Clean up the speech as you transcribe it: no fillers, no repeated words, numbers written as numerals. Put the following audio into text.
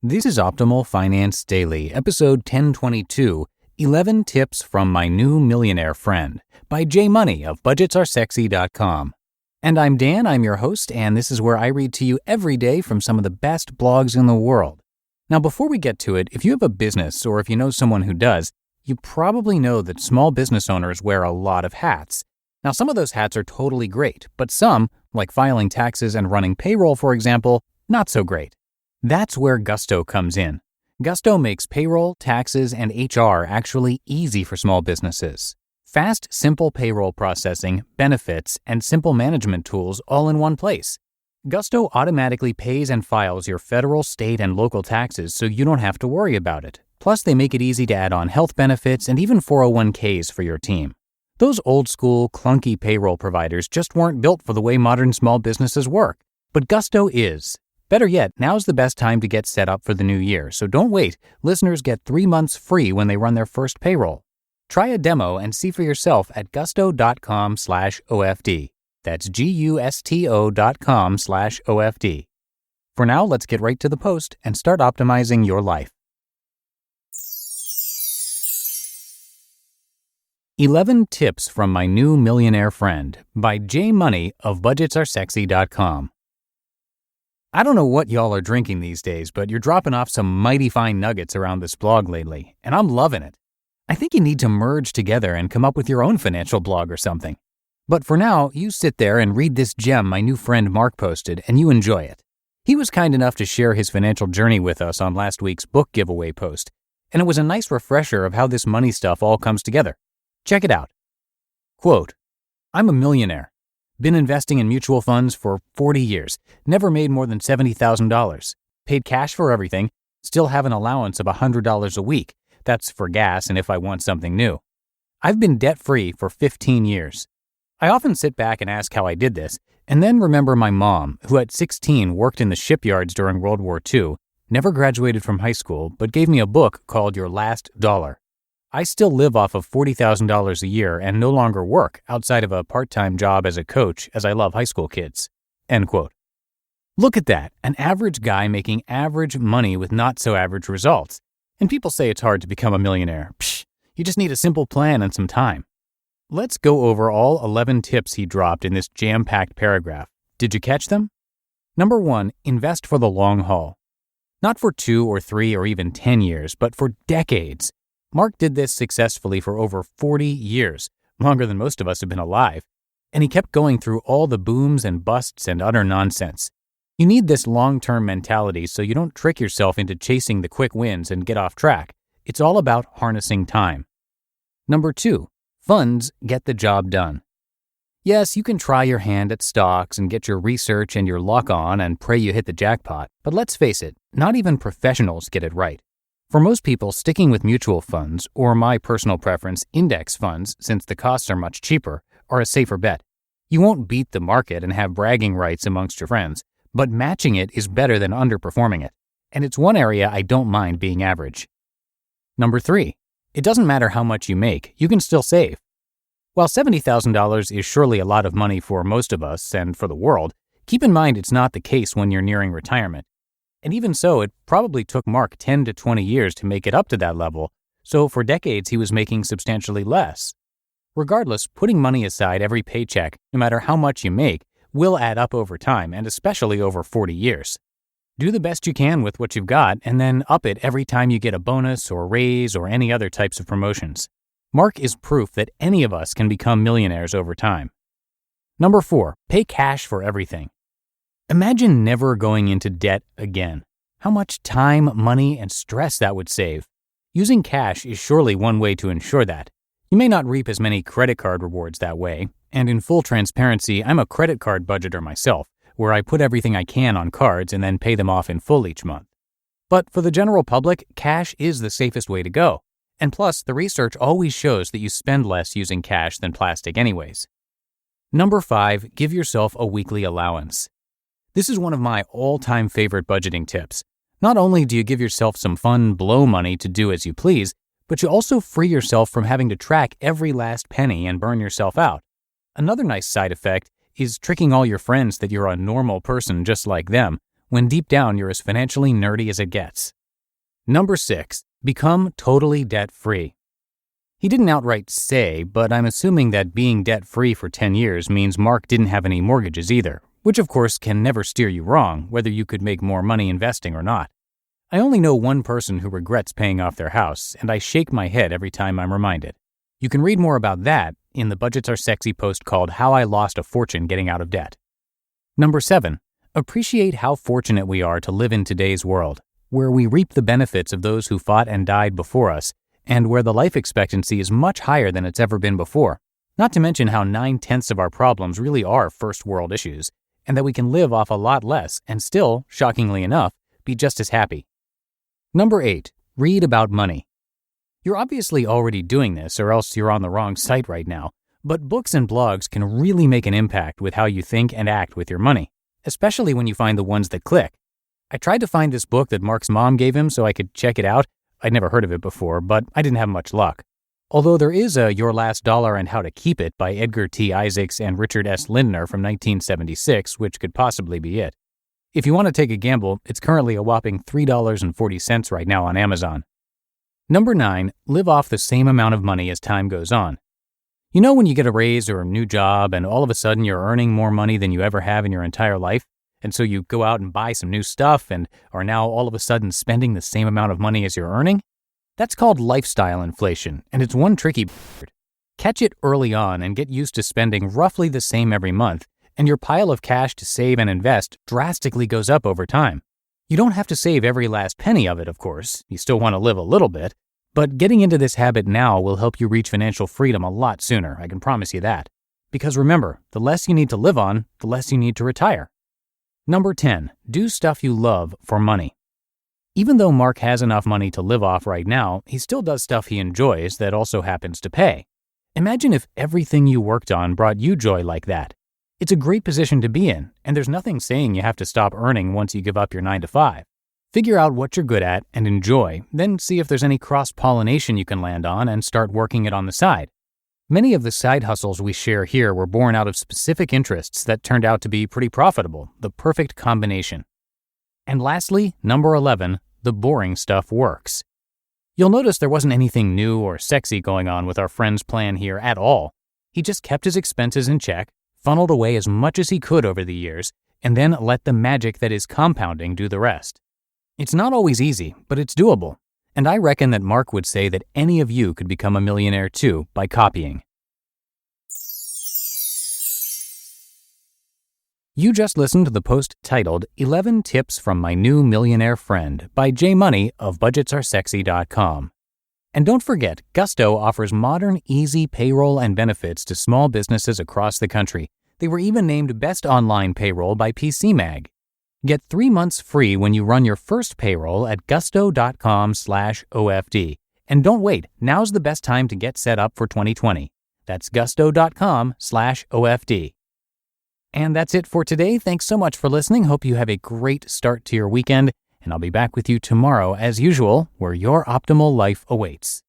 This is Optimal Finance Daily, episode 1022, 11 Tips from My New Millionaire Friend, by Jay Money of budgetsaresexy.com. And I'm Dan, I'm your host, and this is where I read to you every day from some of the best blogs in the world. Now, before we get to it, if you have a business or if you know someone who does, you probably know that small business owners wear a lot of hats. Now, some of those hats are totally great, but some, like filing taxes and running payroll, for example, not so great. That's where Gusto comes in. Gusto makes payroll, taxes, and HR actually easy for small businesses. Fast, simple payroll processing, benefits, and simple management tools all in one place. Gusto automatically pays and files your federal, state, and local taxes so you don't have to worry about it. Plus, they make it easy to add on health benefits and even 401ks for your team. Those old-school, clunky payroll providers just weren't built for the way modern small businesses work. But Gusto is. Better yet, now's the best time to get set up for the new year, so don't wait. Listeners get 3 months free when they run their first payroll. Try a demo and see for yourself at gusto.com/OFD. That's GUSTO.com/OFD. For now, let's get right to the post and start optimizing your life. 11 Tips from My New Millionaire Friend, by Jay Money of budgetsaresexy.com. I don't know what y'all are drinking these days, but you're dropping off some mighty fine nuggets around this blog lately, and I'm loving it. I think you need to merge together and come up with your own financial blog or something. But for now, you sit there and read this gem my new friend Mark posted, and you enjoy it. He was kind enough to share his financial journey with us on last week's book giveaway post, and it was a nice refresher of how this money stuff all comes together. Check it out. Quote, "I'm a millionaire. Been investing in mutual funds for 40 years, never made more than $70,000. Paid cash for everything, still have an allowance of $100 a week. That's for gas and if I want something new. I've been debt-free for 15 years. I often sit back and ask how I did this, and then remember my mom, who at 16 worked in the shipyards during World War II, never graduated from high school, but gave me a book called Your Last Dollar. I still live off of $40,000 a year and no longer work outside of a part-time job as a coach as I love high school kids." End quote. Look at that, an average guy making average money with not-so-average results. And people say it's hard to become a millionaire. Psh, you just need a simple plan and some time. Let's go over all 11 tips he dropped in this jam-packed paragraph. Did you catch them? Number 1, invest for the long haul. Not for 2 or 3 or even 10 years, but for decades. Mark did this successfully for over 40 years, longer than most of us have been alive, and he kept going through all the booms and busts and utter nonsense. You need this long-term mentality so you don't trick yourself into chasing the quick wins and get off track. It's all about harnessing time. Number 2, funds get the job done. Yes, you can try your hand at stocks and get your research and your luck on and pray you hit the jackpot, but let's face it, not even professionals get it right. For most people, sticking with mutual funds, or my personal preference, index funds, since the costs are much cheaper, are a safer bet. You won't beat the market and have bragging rights amongst your friends, but matching it is better than underperforming it, and it's one area I don't mind being average. Number 3, it doesn't matter how much you make, you can still save. While $70,000 is surely a lot of money for most of us and for the world, keep in mind it's not the case when you're nearing retirement. And even so, it probably took Mark 10 to 20 years to make it up to that level, so for decades he was making substantially less. Regardless, putting money aside every paycheck, no matter how much you make, will add up over time, and especially over 40 years. Do the best you can with what you've got, and then up it every time you get a bonus or raise or any other types of promotions. Mark is proof that any of us can become millionaires over time. Number 4, pay cash for everything. Imagine never going into debt again. How much time, money, and stress that would save. Using cash is surely one way to ensure that. You may not reap as many credit card rewards that way, and in full transparency, I'm a credit card budgeter myself, where I put everything I can on cards and then pay them off in full each month. But for the general public, cash is the safest way to go. And plus, the research always shows that you spend less using cash than plastic anyways. Number 5, give yourself a weekly allowance. This is one of my all-time favorite budgeting tips. Not only do you give yourself some fun blow money to do as you please, but you also free yourself from having to track every last penny and burn yourself out. Another nice side effect is tricking all your friends that you're a normal person just like them, when deep down you're as financially nerdy as it gets. Number 6. Become totally debt-free. He didn't outright say, but I'm assuming that being debt-free for 10 years means Mark didn't have any mortgages either, which of course can never steer you wrong, whether you could make more money investing or not. I only know one person who regrets paying off their house, and I shake my head every time I'm reminded. You can read more about that in the Budgets Are Sexy post called How I Lost a Fortune Getting Out of Debt. Number 7. Appreciate how fortunate we are to live in today's world, where we reap the benefits of those who fought and died before us, and where the life expectancy is much higher than it's ever been before. Not to mention how 9/10 of our problems really are first world issues, and that we can live off a lot less and still, shockingly enough, be just as happy. Number 8. Read about money. You're obviously already doing this, or else you're on the wrong site right now, but books and blogs can really make an impact with how you think and act with your money, especially when you find the ones that click. I tried to find this book that Mark's mom gave him so I could check it out. I'd never heard of it before, but I didn't have much luck. Although there is a Your Last Dollar and How to Keep It by Edgar T. Isaacs and Richard S. Lindner from 1976, which could possibly be it. If you want to take a gamble, it's currently a whopping $3.40 right now on Amazon. Number 9. Live off the same amount of money as time goes on. You know when you get a raise or a new job and all of a sudden you're earning more money than you ever have in your entire life, and so you go out and buy some new stuff and are now all of a sudden spending the same amount of money as you're earning? That's called lifestyle inflation, and it's one tricky bird. Catch it early on and get used to spending roughly the same every month, and your pile of cash to save and invest drastically goes up over time. You don't have to save every last penny of it, of course. You still want to live a little bit. But getting into this habit now will help you reach financial freedom a lot sooner, I can promise you that. Because remember, the less you need to live on, the less you need to retire. Number 10. Do stuff you love for money. Even though Mark has enough money to live off right now, he still does stuff he enjoys that also happens to pay. Imagine if everything you worked on brought you joy like that. It's a great position to be in, and there's nothing saying you have to stop earning once you give up your 9-to-5. Figure out what you're good at and enjoy, then see if there's any cross-pollination you can land on and start working it on the side. Many of the side hustles we share here were born out of specific interests that turned out to be pretty profitable, the perfect combination. And lastly, number 11, the boring stuff works. You'll notice there wasn't anything new or sexy going on with our friend's plan here at all. He just kept his expenses in check, funneled away as much as he could over the years, and then let the magic that is compounding do the rest. It's not always easy, but it's doable. And I reckon that Mark would say that any of you could become a millionaire too by copying. You just listened to the post titled 11 Tips from My New Millionaire Friend by J Money of budgetsaresexy.com. And don't forget, Gusto offers modern, easy payroll and benefits to small businesses across the country. They were even named Best Online Payroll by PC Mag. Get 3 months free when you run your first payroll at gusto.com/OFD. And don't wait, now's the best time to get set up for 2020. That's gusto.com/OFD. And that's it for today. Thanks so much for listening. Hope you have a great start to your weekend. And I'll be back with you tomorrow as usual, where your optimal life awaits.